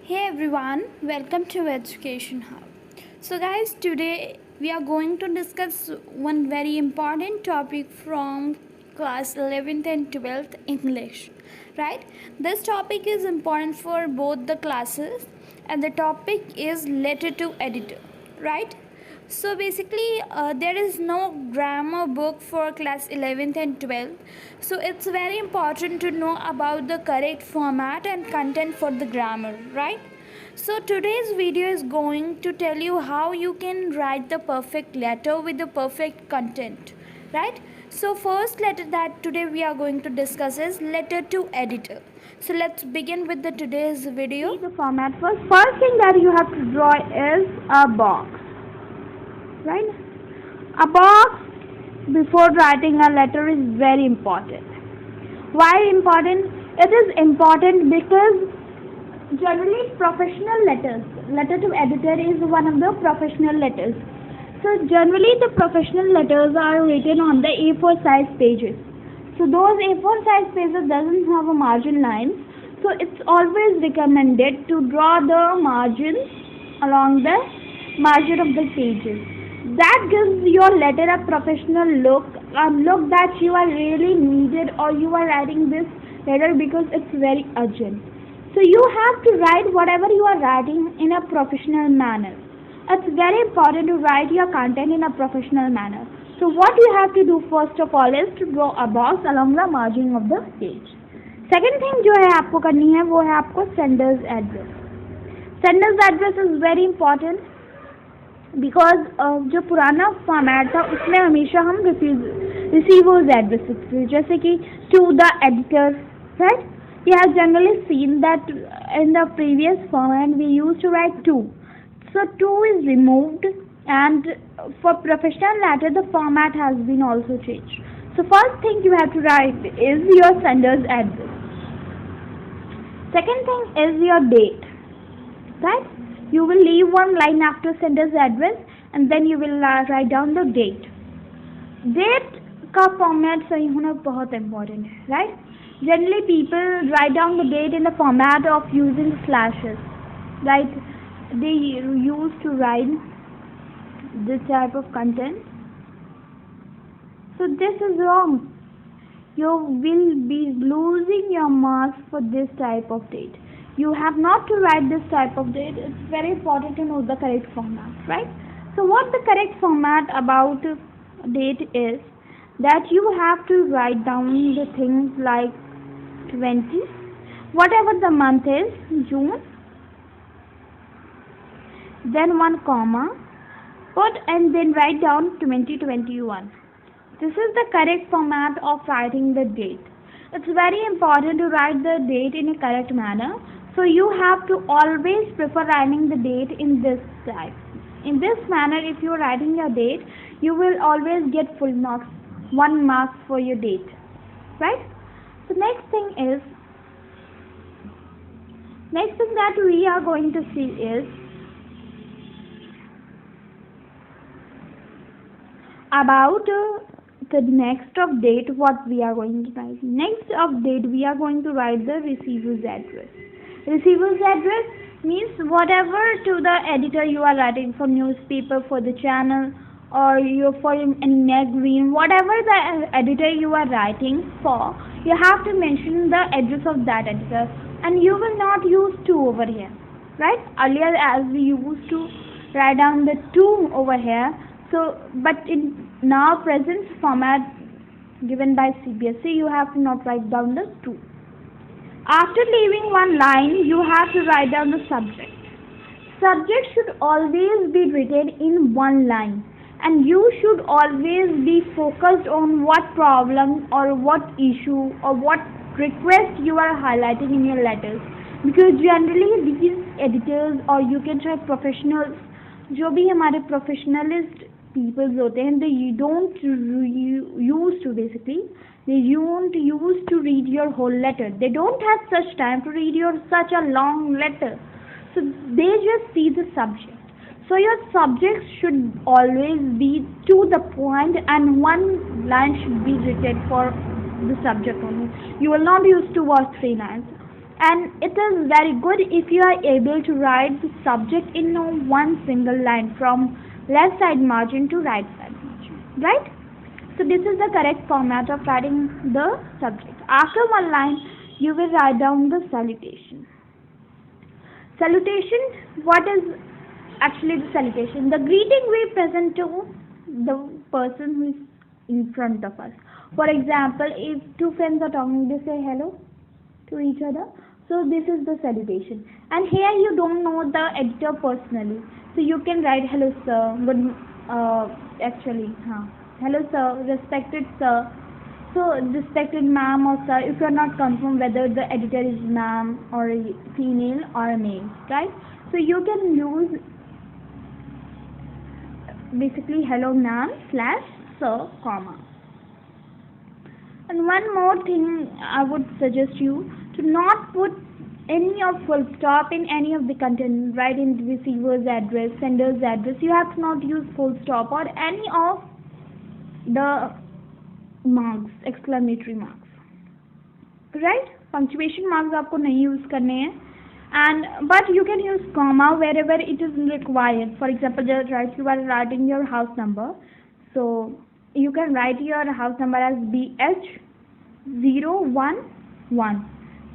Hey everyone, welcome to Education Hub. So, guys, today we are going to discuss one very important topic from class 11th and 12th English. Right? This topic is important for both the classes, and the topic is letter to editor. Right? So basically, there is no grammar book for class 11th and 12th. So it's very important to know about the correct format and content for the grammar, right? So today's video is going to tell you how you can write the perfect letter with the perfect content, right? So first letter that today we are going to discuss is letter to editor. So let's begin with the today's video. See the format first. First thing that you have to draw is a box, right? A box before writing a letter is very important. Why important? It is important because generally professional letter to editor is one of the professional letters. So generally the professional letters are written on the A4 size pages. So those A4 size pages doesn't have a margin line. So it's always recommended to draw the margins along the margin of the pages. That gives your letter a professional look, a look that you are really needed or you are writing this letter because it's very urgent. So you have to write whatever you are writing in a professional manner. It's very important to write your content in a professional manner. So what you have to do first of all is to draw a box along the margin of the page. Second thing जो है आपको करनी है वो है आपको sender's address. Sender's address is very important because जो पुराना फॉर्मेट था उसमें हमेशा हम रिसीवर्स एड्रेस जैसे कि to the editor, right? You have generally seen that in the previous format we used to write to. So to is removed, and for professional letter the format has been also changed. So first thing you have to write is your sender's address. Second thing is your date, right? You will leave one line after sender's address and then you will write down the date. Date का format सही होना बहुत important है, right? Generally people write down the date in the format of using slashes, right? They used to write this type of content. So this is wrong. You will be losing your marks for this type of date. You have not to write this type of date. It's very important to know the correct format, right? So what the correct format about date is that you have to write down the things like 20, whatever the month is, June, then one comma, put and then write down 2021. This is the correct format of writing the date. It's very important to write the date in a correct manner. So you have to always prefer writing the date in this type. In this manner, if you are writing your date, you will always get full marks, 1 mark for your date, right? So next thing that we are going to see is about the next of date. What we are going to write next of date, we are going to write the receiver's address. Receiver's address means whatever to the editor you are writing for newspaper, for the channel, or you for any magazine, whatever the editor you are writing for, you have to mention the address of that editor, and you will not use to over here, right? Earlier as we used to write down the to over here. So but in now present format given by CBSE, you have to not write down the to. After leaving one line, you have to write down the subject. Subject should always be written in one line, and you should always be focused on what problem or what issue or what request you are highlighting in your letters, because generally these editors or you can try professionals, जो भी हमारे professionalist peoples होते हैं, they don't used to read your whole letter. They don't have such time to read your such a long letter. So they just see the subject. So your subject should always be to the point, and one line should be written for the subject only. You will not use 2 or 3 lines. and it is very good if you are able to write the subject in one single line from left side margin to right side margin, right? So this is the correct format of writing the subject. After one line, you will write down the salutation. Salutation, what is actually the salutation? The greeting we present to the person who is in front of us. For example, if two friends are talking, they say hello to each other. So this is the salutation. And here you don't know the editor personally. So you can write hello sir, hello sir, respected sir. So respected ma'am or sir, if you are not confirmed whether the editor is ma'am or a female or a male, right? So you can use basically hello ma'am / sir, comma. And one more thing I would suggest you to not put any of full stop in any of the content, right? In receiver's address, sender's address, you have to not use full stop or any of the marks, exclamatory marks, right? Punctuation marks आपको नहीं use करने हैं, and but you can use comma wherever it is required. For example, just write you are writing your house number, so you can write your house number as BH011.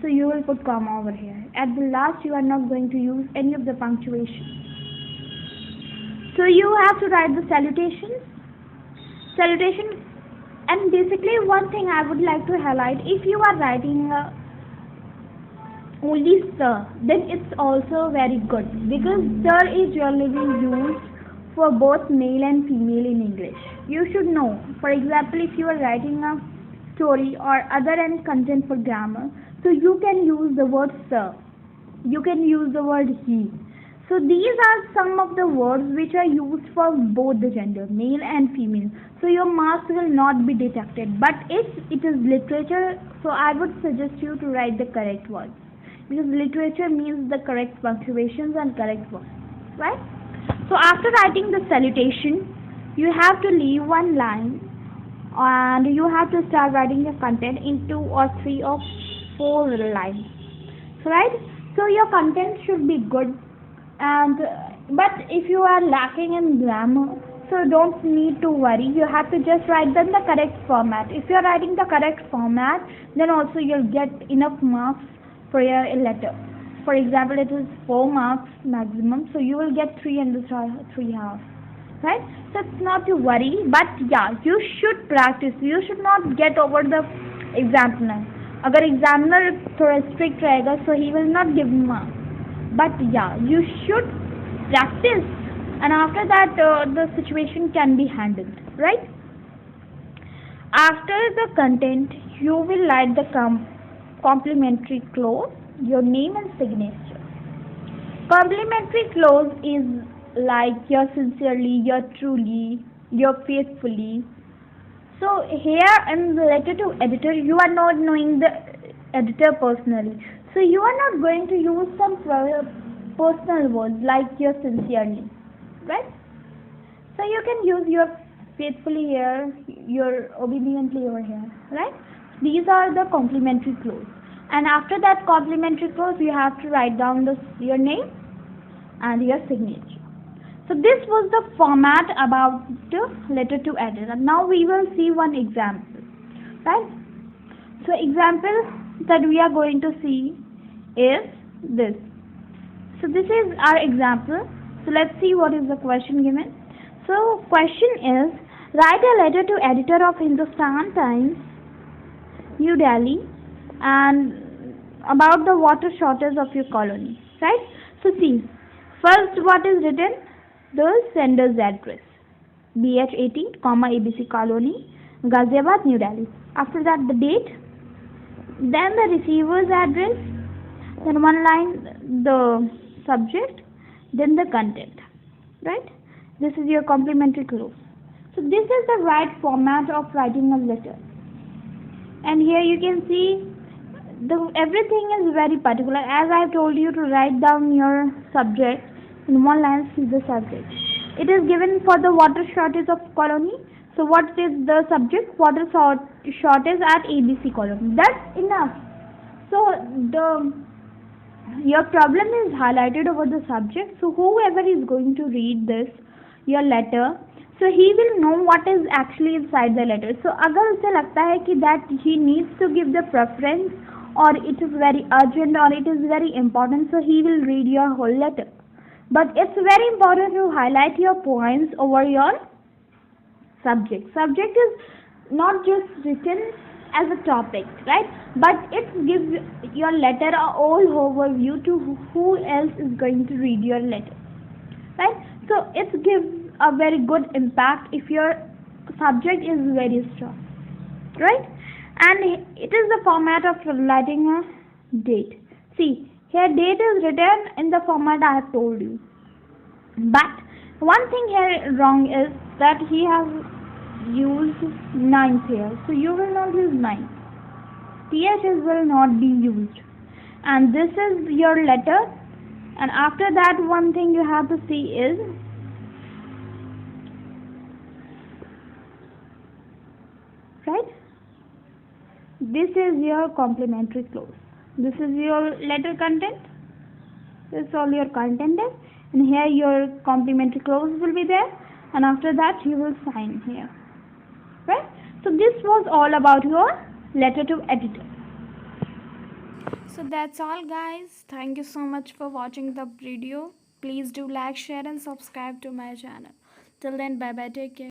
So you will put comma over here. At the last, you are not going to use any of the punctuation. So you have to write the salutation, and basically one thing I would like to highlight: if you are writing only sir, then it's also very good, because sir is generally used for both male and female in English. You should know. For example, if you are writing a story or other and content for grammar, so you can use the word sir, you can use the word he. So these are some of the words which are used for both the gender, male and female. So your marks will not be deducted. But if it is literature, so I would suggest you to write the correct words, because literature means the correct punctuations and correct words, right? So after writing the salutation, you have to leave one line and you have to start writing the content in 2 or 3 or 4 lines, right? So your content should be good, and but if you are lacking in grammar, so don't need to worry. You have to just write them the correct format. If you are writing the correct format, then also you'll get enough marks for your letter. For example, it is 4 marks maximum, so you will get 3 and 3 half, right? So it's not to worry, but yeah, you should practice. You should not get over the examiner. अगर examiner थोड़ा strict रहेगा, so he will not give marks. But yeah, you should practice, and after that the situation can be handled, right? After the content, you will write the complimentary clause, your name and signature. Complimentary clause is like your sincerely, your truly, your faithfully. So here in the letter to editor, you are not knowing the editor personally. So you are not going to use some personal words like your sincerely, right? So you can use your faithfully here, your obediently over here, right? These are the complimentary clause. And after that complimentary clause, you have to write down your name and your signature. So this was the format about the letter to editor. Now we will see one example, right? So example that we are going to see is this. So this is our example. So let's see what is the question given. So question is, write a letter to editor of Hindustan Times, New Delhi, and about the water shortage of your colony, right? So see, first what is written? The sender's address, BH18, ABC Colony, Ghaziabad, New Delhi. After that the date, then the receiver's address, then one line the subject, then the content, right? This is your complimentary clause. So this is the right format of writing a letter. And here you can see everything is very particular. As I told you to write down your subject in one line, see the subject. It is given for the water shortage of colony. So what is the subject? Water shortage at ABC colony. That's enough. So the Your problem is highlighted over the subject, so whoever is going to read this your letter, so he will know what is actually inside the letter. So अगर उसे लगता है कि that he needs to give the preference or it is very urgent or it is very important, so he will read your whole letter. But it's very important to highlight your points over your subject. Subject is not just written as a topic, right? But it gives your letter a whole overview to who else is going to read your letter, right? So it gives a very good impact if your subject is very strong, right? And it is the format of writing a date. See, here date is written in the format I have told you. But one thing here wrong is that he has used ninth here. So you will not use ninth. THs will not be used. And this is your letter. And after that, one thing you have to see is right. This is your complimentary clause. This is your letter content. This is all your content is. And here your complimentary clause will be there. And after that, you will sign here. Right? So this was all about your letter to editor. So that's all, guys. Thank you so much for watching the video. Please do like, share and subscribe to my channel. Till then, bye bye, take care.